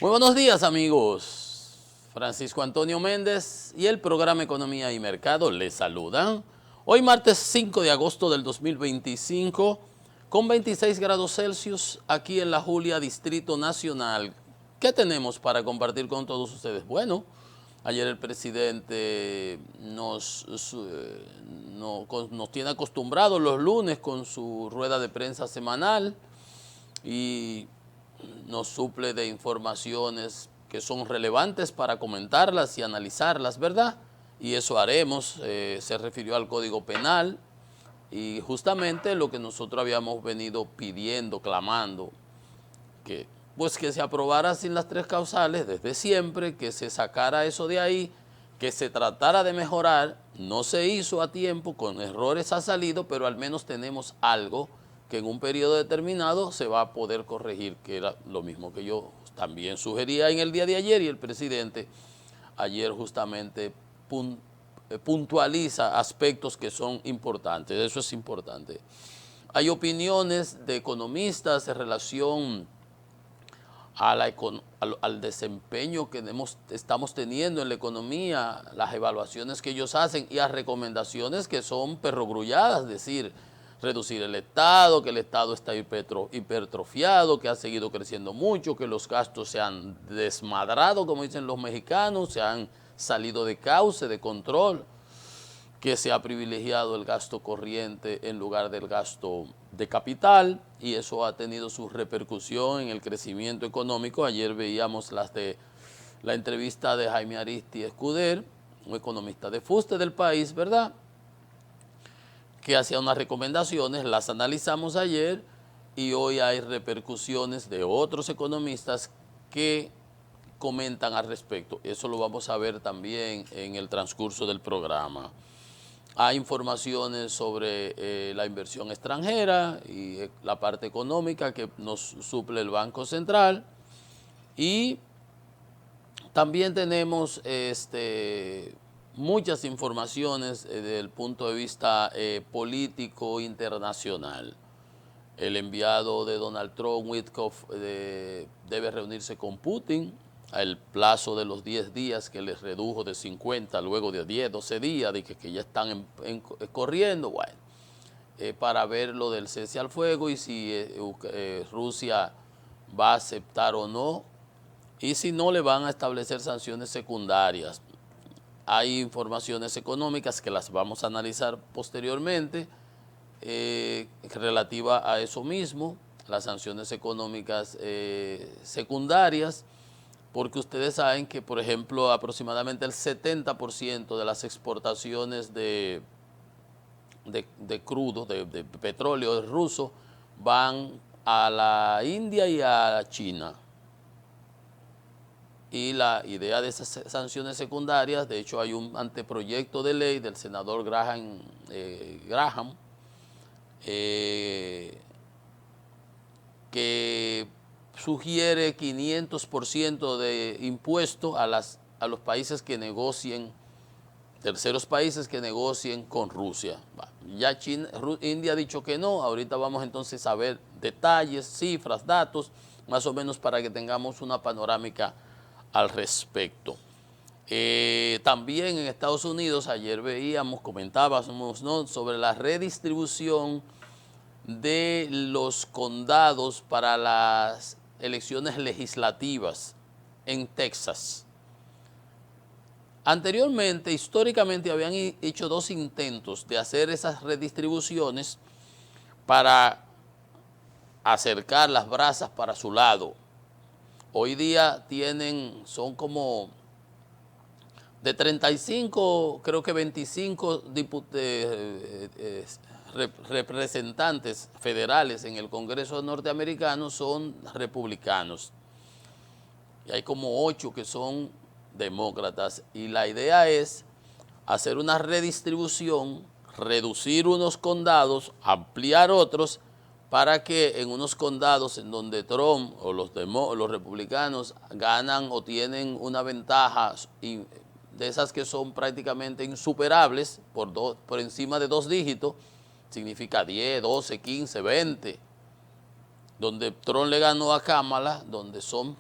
Muy buenos días, amigos. Francisco Antonio Méndez y el programa Economía y Mercado les saludan. Hoy martes 5 de agosto del 2025 con 26 grados Celsius aquí en La Julia, Distrito Nacional. ¿Qué tenemos para compartir con todos ustedes? Bueno, ayer el presidente nos tiene acostumbrados los lunes con su rueda de prensa semanal y nos suple de informaciones que son relevantes para comentarlas y analizarlas, ¿verdad? Y eso haremos. Se refirió al Código Penal y justamente lo que nosotros habíamos venido pidiendo, clamando, que pues que se aprobara sin las tres causales desde siempre, que se sacara eso de ahí, que se tratara de mejorar. No se hizo a tiempo, con errores ha salido, pero al menos tenemos algo que en un periodo determinado se va a poder corregir, que era lo mismo que yo también sugería en el día de ayer, y el presidente ayer justamente puntualiza aspectos que son importantes. Eso es importante. Hay opiniones de economistas en relación al desempeño que estamos teniendo en la economía, las evaluaciones que ellos hacen y a recomendaciones que son perrogrulladas, es decir, reducir el Estado, que el Estado está hipertrofiado, que ha seguido creciendo mucho, que los gastos se han desmadrado, como dicen los mexicanos, se han salido de cauce, de control, que se ha privilegiado el gasto corriente en lugar del gasto de capital, y eso ha tenido su repercusión en el crecimiento económico. Ayer veíamos la entrevista de Jaime Aristi Escuder, un economista de fuste del país, ¿verdad?, que hacía unas recomendaciones, las analizamos ayer y hoy hay repercusiones de otros economistas que comentan al respecto. Eso lo vamos a ver también en el transcurso del programa. Hay informaciones sobre la inversión extranjera y la parte económica que nos suple el Banco Central. Y también tenemos muchas informaciones desde el punto de vista político internacional. El enviado de Donald Trump, Witkoff, debe reunirse con Putin al plazo de los 10 días que les redujo de 50, luego de 10, 12 días, de que ya están corriendo, bueno, para ver lo del cese al fuego y si Rusia va a aceptar o no, y si no, le van a establecer sanciones secundarias. Hay informaciones económicas que las vamos a analizar posteriormente, relativa a eso mismo, las sanciones económicas secundarias, porque ustedes saben que, por ejemplo, aproximadamente el 70% de las exportaciones de crudo, de petróleo ruso, van a la India y a China. Y la idea de esas sanciones secundarias, de hecho hay un anteproyecto de ley del senador Graham, que sugiere 500% de impuesto a los países que negocien, terceros países que negocien con Rusia. Ya India ha dicho que no. Ahorita vamos entonces a ver detalles, cifras, datos, más o menos para que tengamos una panorámica al respecto. También en Estados Unidos, ayer comentábamos, ¿no?, sobre la redistribución de los condados para las elecciones legislativas en Texas. Anteriormente, históricamente, habían hecho 2 intentos de hacer esas redistribuciones para acercar las brasas para su lado. Hoy día son como de 35, creo que 25 representantes federales en el Congreso norteamericano son republicanos. Y hay como 8 que son demócratas. Y la idea es hacer una redistribución, reducir unos condados, ampliar otros, para que en unos condados en donde Trump o los republicanos ganan o tienen una ventaja de esas que son prácticamente insuperables por encima de 2 dígitos, significa 10, 12, 15, 20, donde Trump le ganó a Kamala, donde son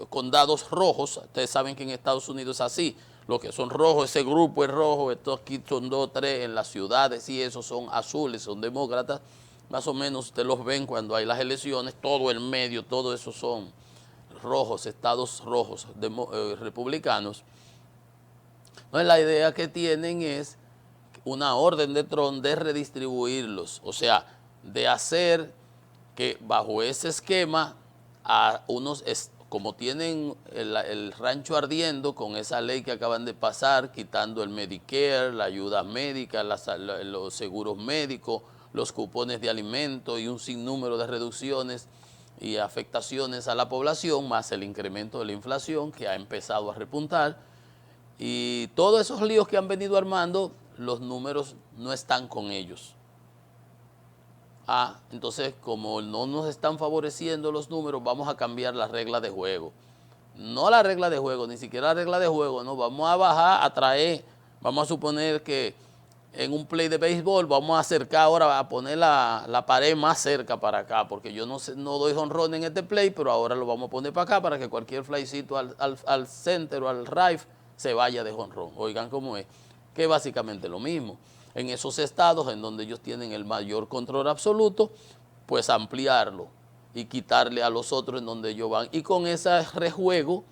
condados rojos. Ustedes saben que en Estados Unidos es así, los que son rojos, ese grupo es rojo, estos aquí son 2 o 3 en las ciudades y esos son azules, son demócratas. Más o menos ustedes los ven cuando hay las elecciones, todo el medio, todo eso son rojos, estados rojos, republicanos. Entonces la idea que tienen es una orden de Trump de redistribuirlos, o sea, de hacer que bajo ese esquema a unos, como tienen el rancho ardiendo con esa ley que acaban de pasar, quitando el Medicare, la ayuda médica, los seguros médicos, los cupones de alimentos y un sinnúmero de reducciones y afectaciones a la población, más el incremento de la inflación que ha empezado a repuntar, y todos esos líos que han venido armando, los números no están con ellos. Entonces, como no nos están favoreciendo los números, vamos a cambiar la regla de juego. No la regla de juego, ni siquiera la regla de juego, no, vamos a bajar, a traer, vamos a suponer que en un play de béisbol vamos a acercar ahora, a poner la pared más cerca para acá, porque yo no doy jonrón en este play, pero ahora lo vamos a poner para acá para que cualquier flycito al center o al right se vaya de jonrón. Oigan cómo es, que es básicamente lo mismo. En esos estados en donde ellos tienen el mayor control absoluto, pues ampliarlo y quitarle a los otros en donde ellos van. Y con ese rejuego,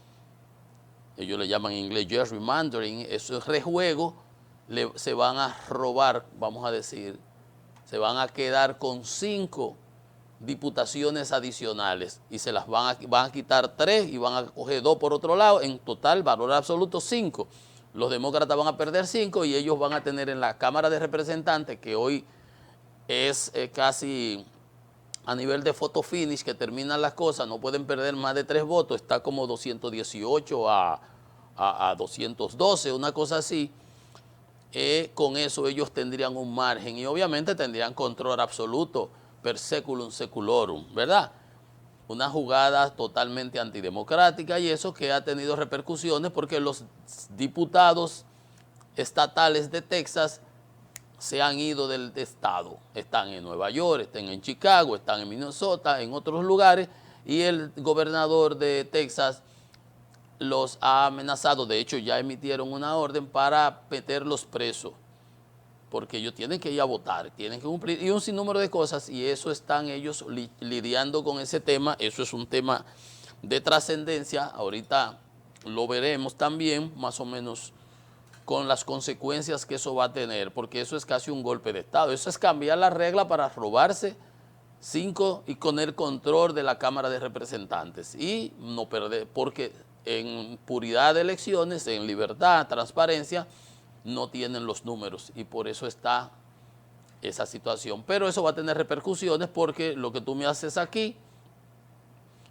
ellos le llaman en inglés gerrymandering, eso es rejuego, se van a robar, vamos a decir, se van a quedar con 5 diputaciones adicionales y se las van a quitar 3 y van a coger 2 por otro lado, en total, valor absoluto, 5. Los demócratas van a perder 5 y ellos van a tener en la Cámara de Representantes, que hoy es casi a nivel de photo finish, que terminan las cosas, no pueden perder más de 3 votos, está como 218 a 212, una cosa así. Con eso ellos tendrían un margen y obviamente tendrían control absoluto, per seculum seculorum, ¿verdad? Una jugada totalmente antidemocrática y eso que ha tenido repercusiones porque los diputados estatales de Texas se han ido del estado. Están en Nueva York, están en Chicago, están en Minnesota, en otros lugares, y el gobernador de Texas los ha amenazado. De hecho, ya emitieron una orden para meterlos presos, porque ellos tienen que ir a votar, tienen que cumplir, y un sinnúmero de cosas, y eso están ellos lidiando con ese tema. Eso es un tema de trascendencia, ahorita lo veremos también, más o menos, con las consecuencias que eso va a tener, porque eso es casi un golpe de Estado, eso es cambiar la regla para robarse 5 y con el control de la Cámara de Representantes, y no perder, porque en puridad de elecciones, en libertad, transparencia, no tienen los números y por eso está esa situación. Pero eso va a tener repercusiones porque lo que tú me haces aquí,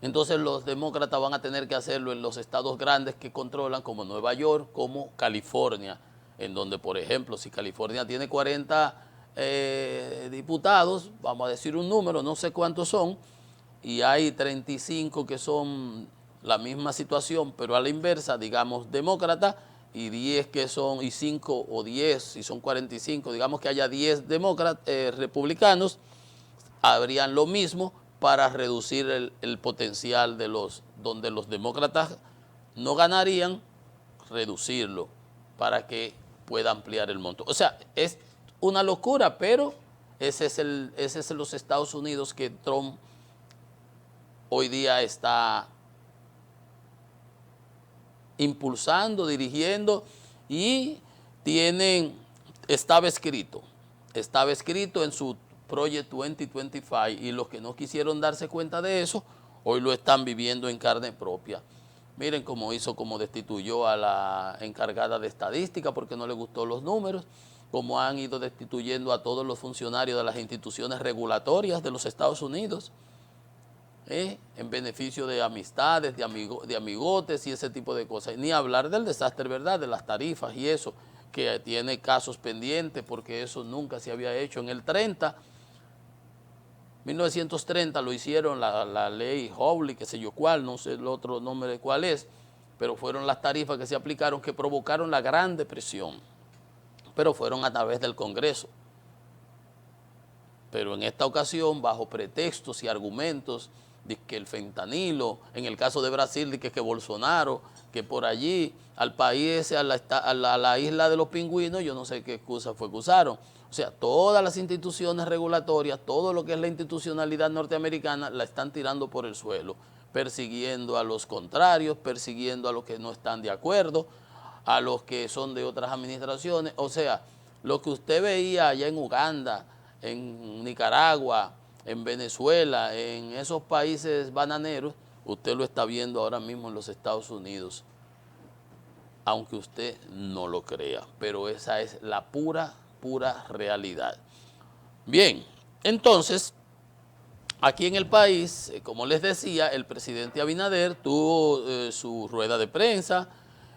entonces los demócratas van a tener que hacerlo en los estados grandes que controlan, como Nueva York, como California, en donde, por ejemplo, si California tiene 40 diputados, vamos a decir un número, no sé cuántos son, y hay 35 que son la misma situación, pero a la inversa, digamos, demócrata, y 10 que son, y 5 o 10, si son 45, digamos que haya 10 republicanos, habrían lo mismo para reducir el potencial de donde los demócratas no ganarían, reducirlo para que pueda ampliar el monto. O sea, es una locura, pero ese es los Estados Unidos que Trump hoy día está impulsando, dirigiendo, y estaba escrito en su Project 2025, y los que no quisieron darse cuenta de eso, hoy lo están viviendo en carne propia. Miren cómo hizo, cómo destituyó a la encargada de estadística porque no le gustó los números, cómo han ido destituyendo a todos los funcionarios de las instituciones regulatorias de los Estados Unidos, en beneficio de amistades, de amigotes y ese tipo de cosas. Ni hablar del desastre, ¿verdad?, de las tarifas y eso, que tiene casos pendientes porque eso nunca se había hecho. En el 1930 lo hicieron, la ley Hawley, qué sé yo cuál, no sé el otro nombre de cuál es, pero fueron las tarifas que se aplicaron que provocaron la Gran Depresión, pero fueron a través del Congreso. pero en esta ocasión bajo pretextos y argumentos de que el fentanilo, en el caso de Brasil, de que Bolsonaro, que por allí al país, a la isla de los pingüinos, yo no sé qué excusa fue que usaron. O sea, todas las instituciones regulatorias, todo lo que es la institucionalidad norteamericana, la están tirando por el suelo, persiguiendo a los contrarios, persiguiendo a los que no están de acuerdo, a los que son de otras administraciones. O sea, lo que usted veía allá en Uganda, en Nicaragua, en Venezuela, en esos países bananeros, usted lo está viendo ahora mismo en los Estados Unidos, aunque usted no lo crea, pero esa es la pura realidad. Bien, entonces, aquí en el país, como les decía, el presidente Abinader tuvo su rueda de prensa,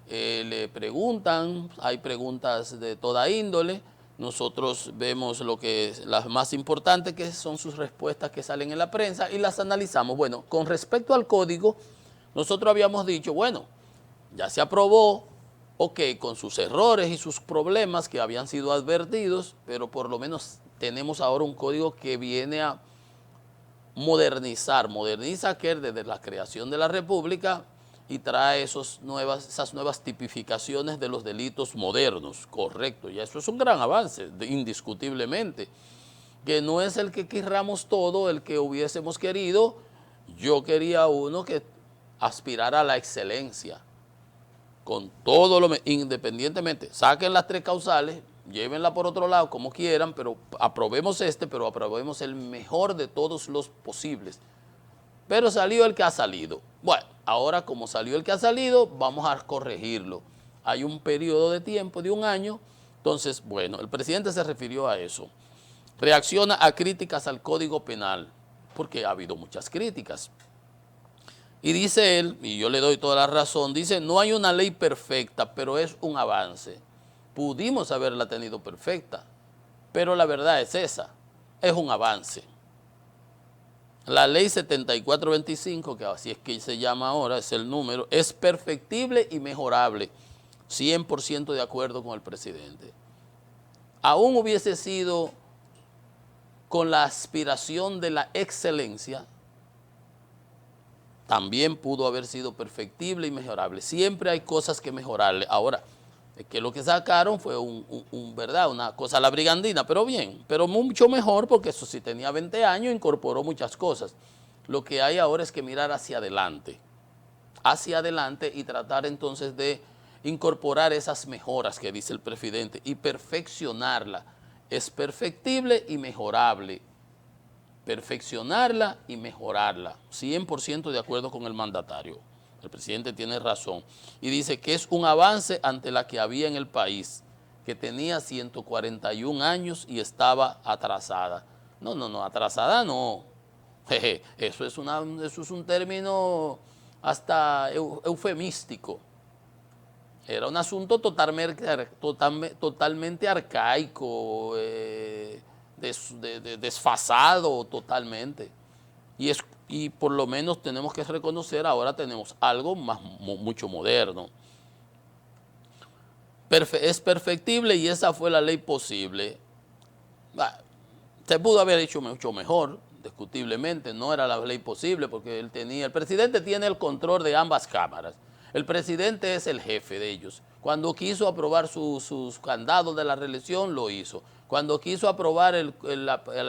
le preguntan, hay preguntas de toda índole, nosotros vemos lo que es las más importantes, que son sus respuestas que salen en la prensa y las analizamos. Bueno, con respecto al código, nosotros habíamos dicho, bueno, ya se aprobó, ok, con sus errores y sus problemas que habían sido advertidos, pero por lo menos tenemos ahora un código que viene a moderniza que desde la creación de la República y trae esas nuevas tipificaciones de los delitos modernos, correcto, y eso es un gran avance, indiscutiblemente, que no es el que querramos todo, el que hubiésemos querido. Yo quería uno que aspirara a la excelencia, con todo lo, independientemente, saquen las tres causales, llévenla por otro lado como quieran, pero aprobemos pero aprobemos el mejor de todos los posibles. Pero salió el que ha salido. Bueno, ahora como salió el que ha salido, vamos a corregirlo. Hay un periodo de tiempo de un año, entonces, bueno, el presidente se refirió a eso. Reacciona a críticas al Código Penal, porque ha habido muchas críticas. Y dice él, y yo le doy toda la razón, dice, no hay una ley perfecta, pero es un avance. Pudimos haberla tenido perfecta, pero la verdad es esa, es un avance. La ley 7425, que así es que se llama ahora, es el número, es perfectible y mejorable, 100% de acuerdo con el presidente. Aún hubiese sido con la aspiración de la excelencia, también pudo haber sido perfectible y mejorable. Siempre hay cosas que mejorarle. Ahora, es que lo que sacaron fue ¿verdad? Una cosa a la brigandina, pero bien, pero mucho mejor porque eso sí tenía 20 años, incorporó muchas cosas. Lo que hay ahora es que mirar hacia adelante y tratar entonces de incorporar esas mejoras que dice el presidente y perfeccionarla. Es perfectible y mejorable. Perfeccionarla y mejorarla, 100% de acuerdo con el mandatario. El presidente tiene razón y dice que es un avance ante la que había en el país, que tenía 141 años y estaba atrasada. No, atrasada no. Jeje, eso es un término hasta eufemístico. Era un asunto totalmente arcaico, desfasado totalmente. Y por lo menos tenemos que reconocer, ahora tenemos algo mucho moderno. Es perfectible y esa fue la ley posible. Se pudo haber hecho mucho mejor, discutiblemente, no era la ley posible porque el presidente tiene el control de ambas cámaras. El presidente es el jefe de ellos. Cuando quiso aprobar sus candados de la reelección, lo hizo. Cuando quiso aprobar el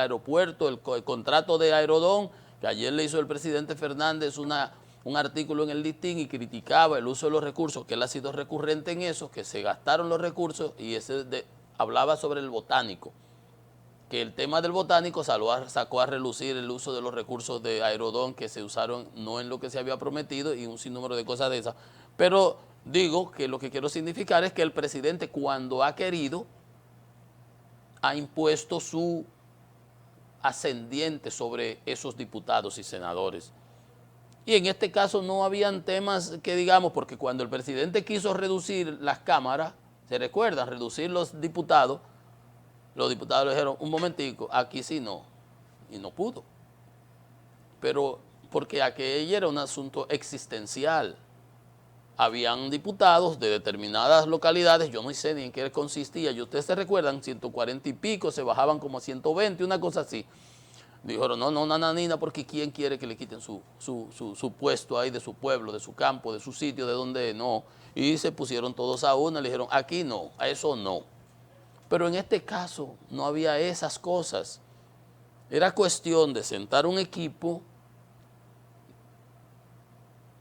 aeropuerto, el contrato de Aerodón, que ayer le hizo el presidente Fernández un artículo en el listín y criticaba el uso de los recursos, que él ha sido recurrente en eso, que se gastaron los recursos y hablaba sobre el botánico, que el tema del botánico sacó a relucir el uso de los recursos de Aerodón que se usaron no en lo que se había prometido y un sinnúmero de cosas de esas. Pero digo que lo que quiero significar es que el presidente, cuando ha querido, ha impuesto su ascendiente sobre esos diputados y senadores. Y en este caso no habían temas que digamos, porque cuando el presidente quiso reducir las cámaras, se recuerdan, reducir los diputados le dijeron, un momentico, aquí sí no, y no pudo. Pero porque aquello era un asunto existencial. habían diputados de determinadas localidades, yo no sé ni en qué consistía, y ustedes se recuerdan, 140 y pico, se bajaban como a 120, una cosa así. Dijeron, no, no, nananina, porque ¿quién quiere que le quiten su puesto ahí de su pueblo, de su campo, de su sitio, de donde no? Y se pusieron todos a una, le dijeron, aquí no, a eso no. Pero en este caso no había esas cosas. Era cuestión de sentar un equipo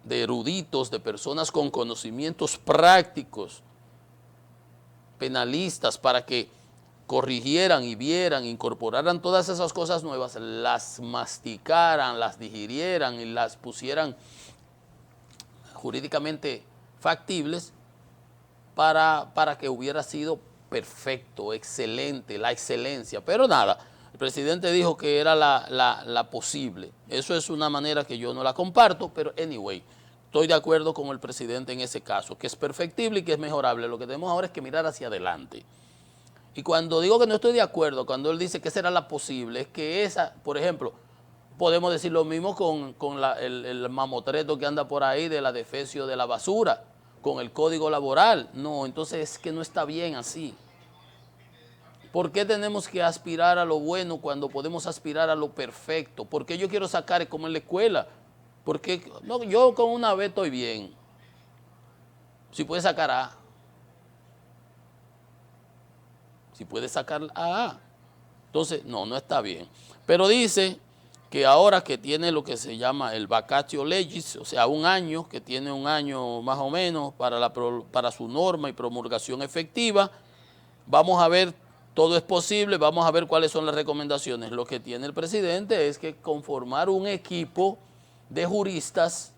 de eruditos, de personas con conocimientos prácticos, penalistas, para que corrigieran y vieran, incorporaran todas esas cosas nuevas, las masticaran, las digirieran y las pusieran jurídicamente factibles para que hubiera sido perfecto, excelente, la excelencia. Pero nada, el presidente dijo que era la posible. Eso es una manera que yo no la comparto, pero anyway, estoy de acuerdo con el presidente en ese caso, que es perfectible y que es mejorable. Lo que tenemos ahora es que mirar hacia adelante. Y cuando digo que no estoy de acuerdo, cuando él dice que será la posible, es que esa, por ejemplo, podemos decir lo mismo con el mamotreto que anda por ahí de la defecio de la basura, con el código laboral. No, entonces es que no está bien así. ¿Por qué tenemos que aspirar a lo bueno cuando podemos aspirar a lo perfecto? ¿Por qué yo quiero sacar como en la escuela? Porque no, yo con una B estoy bien. Si puede sacar A. Si puede sacar A. Entonces, no, no está bien. Pero dice que ahora que tiene lo que se llama el vacatio legis, o sea, un año, que tiene un año más o menos para su norma y promulgación efectiva, vamos a ver, todo es posible, vamos a ver cuáles son las recomendaciones. Lo que tiene el presidente es que conformar un equipo de juristas,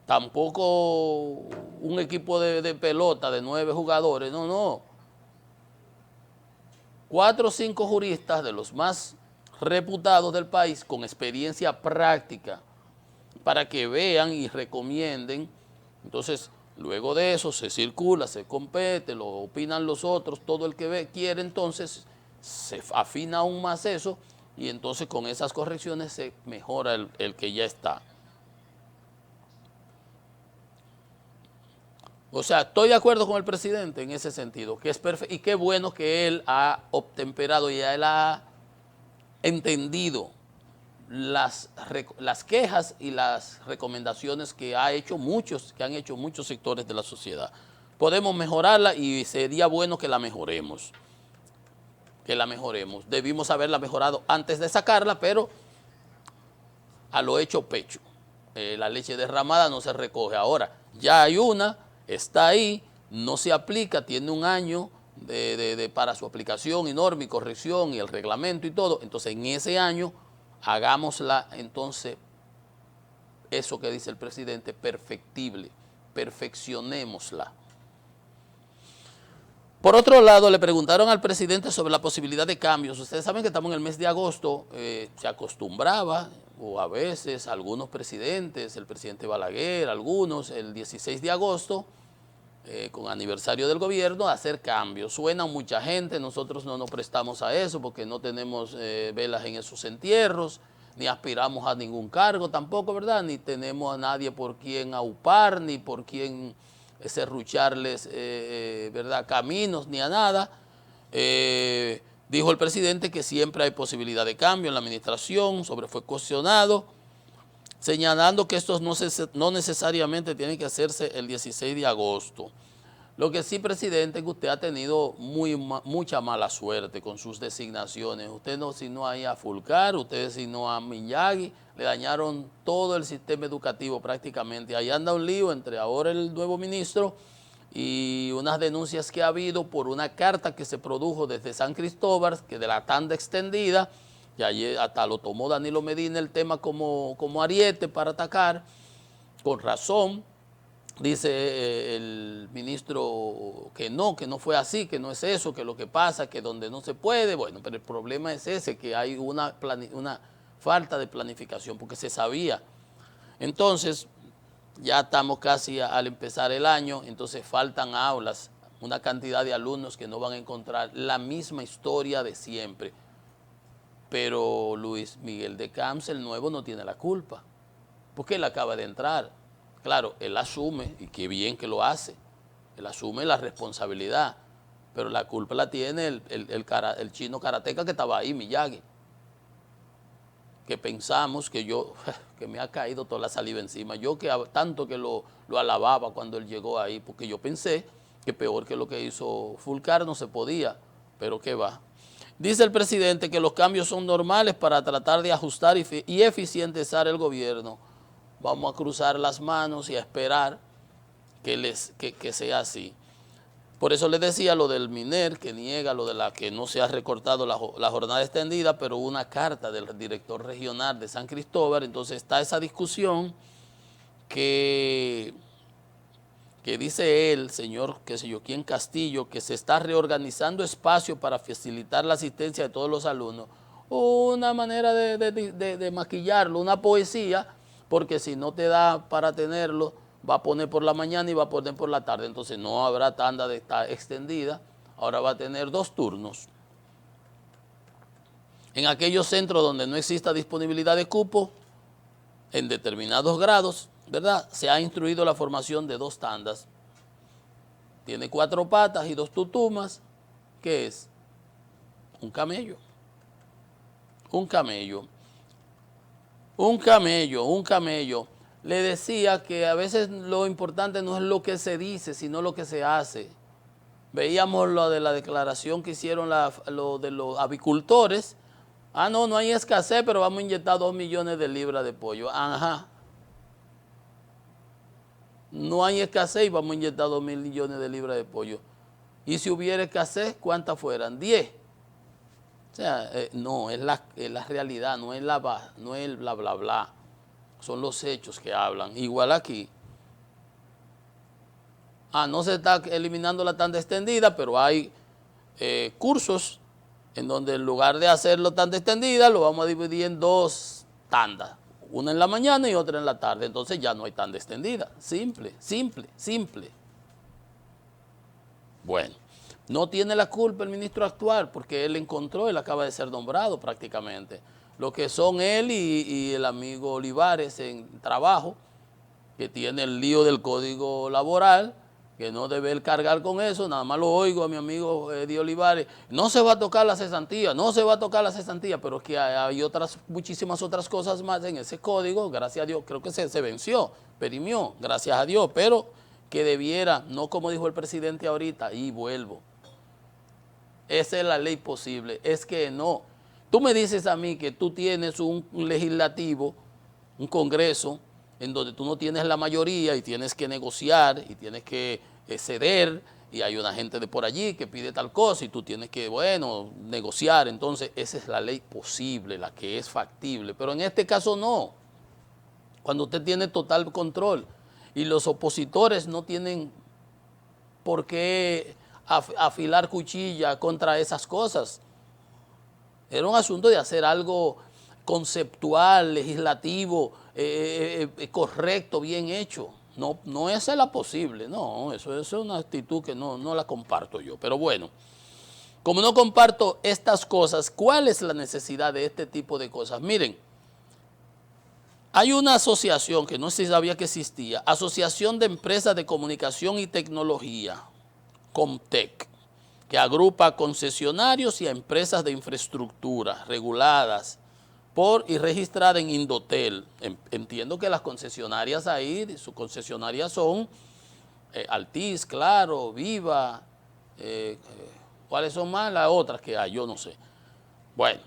tampoco un equipo de pelota de 9 jugadores, no, no. 4 o 5 juristas de los más reputados del país con experiencia práctica para que vean y recomienden. Entonces, luego de eso se circula, se compete, lo opinan los otros, todo el que quiere, entonces se afina aún más eso y entonces con esas correcciones se mejora el que ya está. O sea, estoy de acuerdo con el presidente en ese sentido, que es perfecto y qué bueno que él ha obtemperado y él ha entendido las quejas y las recomendaciones que han hecho muchos sectores de la sociedad. Podemos mejorarla y sería bueno que la mejoremos. Debimos haberla mejorado antes de sacarla, pero a lo hecho pecho. La leche derramada no se recoge. Ahora, ya hay una, está ahí, no se aplica, tiene un año para su aplicación y norma y corrección y el reglamento y todo. Entonces, en ese año, hagámosla entonces, eso que dice el presidente, perfectible, perfeccionémosla. Por otro lado, le preguntaron al presidente sobre la posibilidad de cambios. Ustedes saben que estamos en el mes de agosto, se acostumbraba, o a veces algunos presidentes, el presidente Balaguer, algunos, el 16 de agosto, con aniversario del gobierno, a hacer cambios. Suena mucha gente, nosotros no nos prestamos a eso porque no tenemos velas en esos entierros, ni aspiramos a ningún cargo tampoco, ¿verdad? Ni tenemos a nadie por quien aupar, ni por quien serrucharles, ¿verdad?, caminos, ni a nada. Dijo el presidente que siempre hay posibilidad de cambio en la administración, fue cuestionado, señalando que estos no necesariamente tienen que hacerse el 16 de agosto. Lo que sí, presidente, es que usted ha tenido mucha mala suerte con sus designaciones. Usted no designó ahí a Fulcar, usted designó a Miyagi, le dañaron todo el sistema educativo prácticamente. Ahí anda un lío entre ahora el nuevo ministro y unas denuncias que ha habido por una carta que se produjo desde San Cristóbal, que de la tanda extendida, y ayer hasta lo tomó Danilo Medina el tema como ariete para atacar, con razón. Dice el ministro que no fue así, que no es eso, que lo que pasa, que donde no se puede, bueno, pero el problema es ese, que hay una falta de planificación, porque se sabía. Entonces, ya estamos casi al empezar el año, entonces faltan aulas, una cantidad de alumnos que no van a encontrar la misma historia de siempre. Pero Luis Miguel de Camps, el nuevo, no tiene la culpa, porque él acaba de entrar. Claro, él asume, y qué bien que lo hace, él asume la responsabilidad, pero la culpa la tiene el chino karateca que estaba ahí, Miyagi, que pensamos que me ha caído toda la saliva encima, yo que tanto que lo alababa cuando él llegó ahí, porque yo pensé que peor que lo que hizo Fulcar no se podía, pero qué va. Dice el presidente que los cambios son normales para tratar de ajustar y eficientizar el gobierno. Vamos a cruzar las manos y a esperar que sea así. Por eso les decía lo del MINER, que niega lo de la que no se ha recortado la jornada extendida, pero una carta del director regional de San Cristóbal. Entonces está esa discusión que dice él, señor, qué sé yo, quién Castillo, que se está reorganizando espacio para facilitar la asistencia de todos los alumnos. Una manera de maquillarlo, una poesía, porque si no te da para tenerlo, va a poner por la mañana y va a poner por la tarde, entonces no habrá tanda extendida, ahora va a tener 2 turnos. En aquellos centros donde no exista disponibilidad de cupo, en determinados grados, ¿verdad?, se ha instruido la formación de 2 tandas. Tiene 4 patas y 2 tutumas. ¿Qué es? Un camello. Un camello. Un camello, un camello. Le decía que a veces lo importante no es lo que se dice, sino lo que se hace. Veíamos lo de la declaración que hicieron lo de los avicultores. No hay escasez, pero vamos a inyectar 2 millones de libras de pollo. Ajá. No hay escasez y vamos a inyectar 2 millones de libras de pollo. Y si hubiera escasez, ¿cuántas fueran? 10. O sea, no, es la realidad, no es el bla, bla, bla. Son los hechos que hablan. Igual aquí. No se está eliminando la tanda extendida, pero hay cursos en donde en lugar de hacerlo tanda extendida, lo vamos a dividir en 2 tandas. Una en la mañana y otra en la tarde. Entonces ya no hay tanda extendida. Simple, simple, simple. Bueno, no tiene la culpa el ministro actual porque él encontró, él acaba de ser nombrado prácticamente. Lo que son él y el amigo Olivares en trabajo, que tiene el lío del código laboral, que no debe él cargar con eso, nada más lo oigo a mi amigo Eddie Olivares, no se va a tocar la cesantía, no se va a tocar la cesantía, pero es que hay muchísimas otras cosas más en ese código, gracias a Dios, creo que se venció, perimió, gracias a Dios, pero que debiera, no como dijo el presidente ahorita, y vuelvo, esa es la ley posible, es que no. Tú me dices a mí que tú tienes un legislativo, un congreso, en donde tú no tienes la mayoría y tienes que negociar y tienes que ceder y hay una gente de por allí que pide tal cosa y tú tienes que, bueno, negociar. Entonces esa es la ley posible, la que es factible, pero en este caso no. Cuando usted tiene total control y los opositores no tienen por qué afilar cuchilla contra esas cosas. Era un asunto de hacer algo conceptual, legislativo, correcto, bien hecho. No esa es la posible, no, eso es una actitud que no la comparto yo. Pero bueno, como no comparto estas cosas, ¿cuál es la necesidad de este tipo de cosas? Miren, hay una asociación que no se sabía que existía, Asociación de Empresas de Comunicación y Tecnología, Comtec, que agrupa a concesionarios y a empresas de infraestructura reguladas por y registrada en Indotel. Entiendo que las concesionarias ahí, sus concesionarias son Altiz, Claro, Viva, ¿cuáles son más? Las otras que hay, yo no sé. Bueno,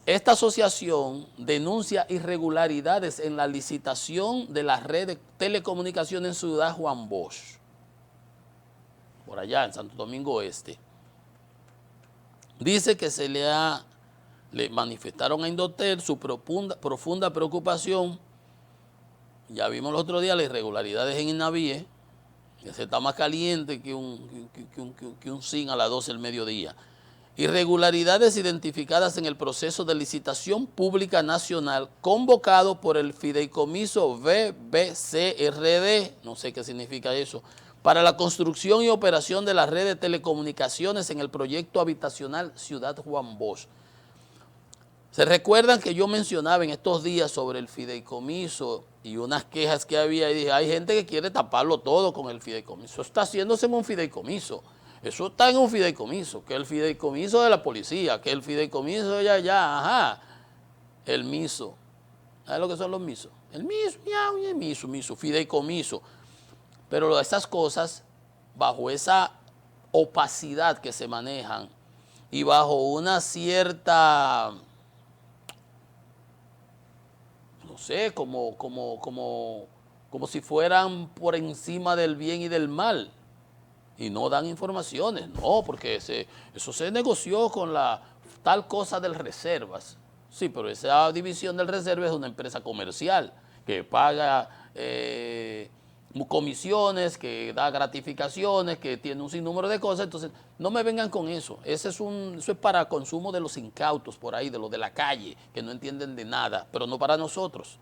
esta asociación denuncia irregularidades en la licitación de la red de telecomunicaciones en Ciudad Juan Bosch, por allá en Santo Domingo Este. Dice que le manifestaron a Indotel su profunda preocupación. Ya vimos el otro día las irregularidades en Innavíe, que se está más caliente que un zinc a las 12 del mediodía. Irregularidades identificadas en el proceso de licitación pública nacional convocado por el fideicomiso VBCRD, no sé qué significa eso, para la construcción y operación de la red de telecomunicaciones en el proyecto habitacional Ciudad Juan Bosch. ¿Se recuerdan que yo mencionaba en estos días sobre el fideicomiso y unas quejas que había? Y dije, hay gente que quiere taparlo todo con el fideicomiso. Eso está haciéndose en un fideicomiso. Eso está en un fideicomiso. Que el fideicomiso de la policía, que el fideicomiso de allá, ajá. El miso. ¿Sabes lo que son los misos? El miso, el miso, fideicomiso. Pero esas cosas, bajo esa opacidad que se manejan y bajo una cierta, no sé, como si fueran por encima del bien y del mal, y no dan informaciones, no, porque eso se negoció con la tal cosa del reservas. Sí, pero esa división del reserva es una empresa comercial que paga comisiones, que da gratificaciones, que tiene un sinnúmero de cosas. Entonces, no me vengan con eso. Eso es para consumo de los incautos por ahí, de los de la calle, que no entienden de nada, pero no para nosotros.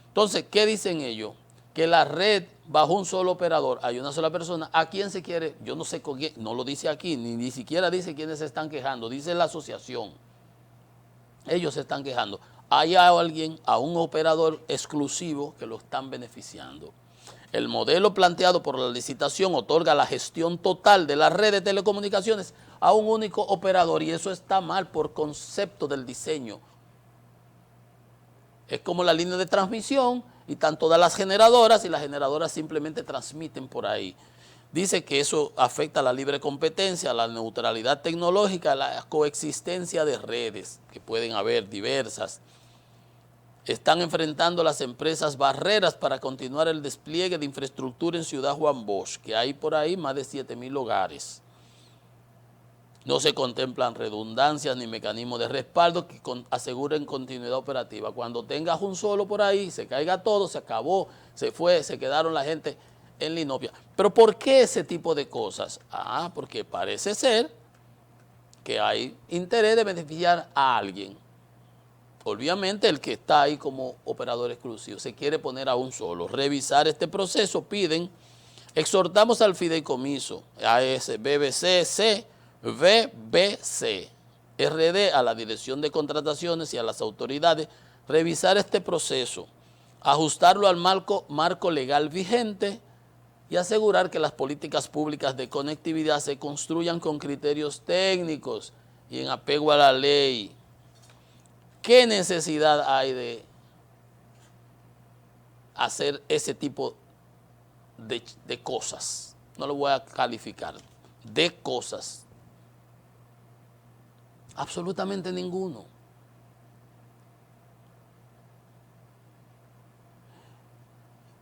Entonces, ¿qué dicen ellos? Que la red, bajo un solo operador, hay una sola persona. ¿A quién se quiere? Yo no sé con quién, no lo dice aquí, ni siquiera dice quiénes se están quejando, dice la asociación. Ellos se están quejando. Hay a alguien, a un operador exclusivo que lo están beneficiando. El modelo planteado por la licitación otorga la gestión total de la red de telecomunicaciones a un único operador, y eso está mal por concepto del diseño. Es como la línea de transmisión y están todas las generadoras y las generadoras simplemente transmiten por ahí. Dice que eso afecta a la libre competencia, a la neutralidad tecnológica, a la coexistencia de redes, que pueden haber diversas. Están enfrentando las empresas barreras para continuar el despliegue de infraestructura en Ciudad Juan Bosch, que hay por ahí más de 7,000 hogares. No se contemplan redundancias ni mecanismos de respaldo que aseguren continuidad operativa. Cuando tengas un solo por ahí, se caiga todo, se acabó, se fue, se quedaron la gente en la inopia. ¿Pero por qué ese tipo de cosas? Porque parece ser que hay interés de beneficiar a alguien. Obviamente el que está ahí como operador exclusivo se quiere poner a un solo. Revisar este proceso piden, exhortamos al fideicomiso, AS, BBC, BBC, RD, a la Dirección de Contrataciones y a las autoridades, revisar este proceso, ajustarlo al marco legal vigente y asegurar que las políticas públicas de conectividad se construyan con criterios técnicos y en apego a la ley. ¿Qué necesidad hay de hacer ese tipo de cosas? No lo voy a calificar, de cosas. Absolutamente ninguno.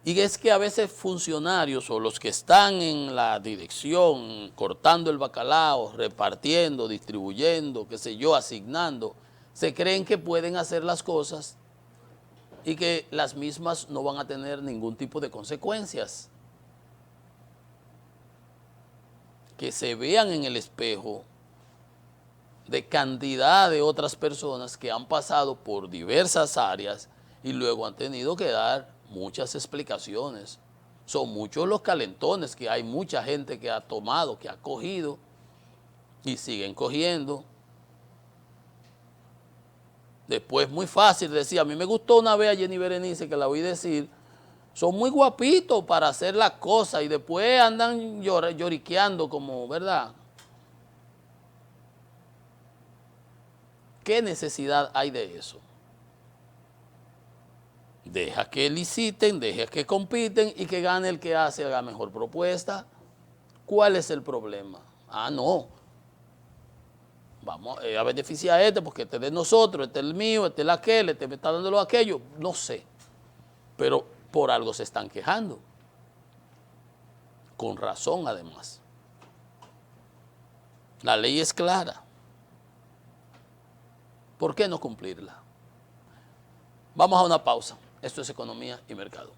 Y es que a veces funcionarios o los que están en la dirección, cortando el bacalao, repartiendo, distribuyendo, qué sé yo, asignando, se creen que pueden hacer las cosas y que las mismas no van a tener ningún tipo de consecuencias. Que se vean en el espejo de cantidad de otras personas que han pasado por diversas áreas y luego han tenido que dar muchas explicaciones. Son muchos los calentones que hay mucha gente que ha tomado, que ha cogido y siguen cogiendo. Después muy fácil decir, a mí me gustó una vez a Jenny Berenice que la oí decir, son muy guapitos para hacer las cosas y después andan lloriqueando como, ¿verdad? ¿Qué necesidad hay de eso? Deja que liciten, deja que compiten y que gane el que hace la mejor propuesta. ¿Cuál es el problema? No. Vamos a beneficiar a este porque este es de nosotros, este es el mío, este es el aquel, este me está dándolo aquello. No sé. Pero por algo se están quejando. Con razón, además. La ley es clara. ¿Por qué no cumplirla? Vamos a una pausa. Esto es Economía y Mercado.